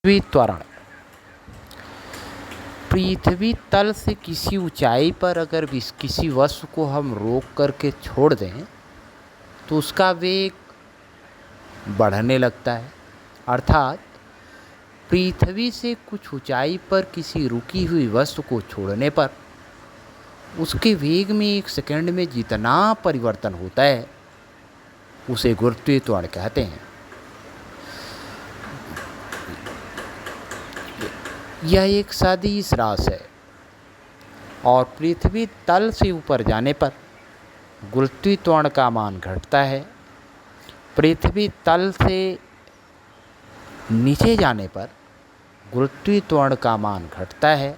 पृथ्वी त्वरण। पृथ्वी तल से किसी ऊंचाई पर अगर किसी वस्तु को हम रोक करके छोड़ दें तो उसका वेग बढ़ने लगता है। अर्थात पृथ्वी से कुछ ऊंचाई पर किसी रुकी हुई वस्तु को छोड़ने पर उसके वेग में 1 सेकंड में जितना परिवर्तन होता है उसे गुरुत्वीय त्वरण कहते हैं। यह एक सदिश राशि है और पृथ्वी तल से ऊपर जाने पर गुरुत्वीय त्वरण का मान घटता है। पृथ्वी तल से नीचे जाने पर गुरुत्वीय त्वरण का मान घटता है।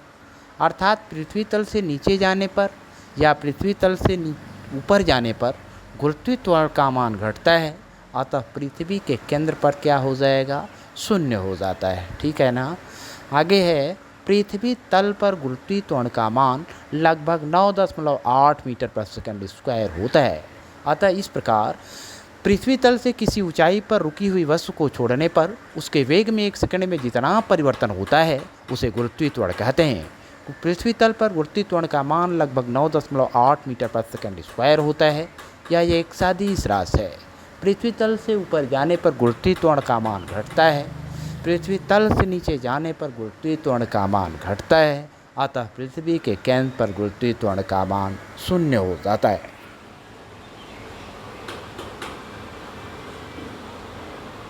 अर्थात पृथ्वी तल से नीचे जाने पर या पृथ्वी तल से ऊपर जाने पर गुरुत्वीय त्वरण का मान घटता है। अतः पृथ्वी के केंद्र पर क्या हो जाएगा? शून्य हो जाता है। ठीक है ना। आगे है, पृथ्वी तल पर गुरुत्वीय त्वरण का मान लगभग 9.8 मीटर प्रति सेकंड स्क्वायर होता है। अतः इस प्रकार पृथ्वी तल से किसी ऊंचाई पर रुकी हुई वस्तु को छोड़ने पर उसके वेग में 1 सेकंड में जितना परिवर्तन होता है उसे गुरुत्वीय त्वरण कहते हैं। पृथ्वी तल पर गुरुत्वीय त्वरण का मान लगभग 9.8 मीटर प्रति सेकंड स्क्वायर होता है। यह एक सदिश राशि है। पृथ्वी तल से ऊपर जाने पर गुरुत्वीय त्वरण का मान घटता है। पृथ्वी तल से नीचे जाने पर गुरुत्वीय त्वरण का मान घटता है। अतः पृथ्वी के केंद्र पर गुरुत्वीय त्वरण का मान शून्य हो जाता है।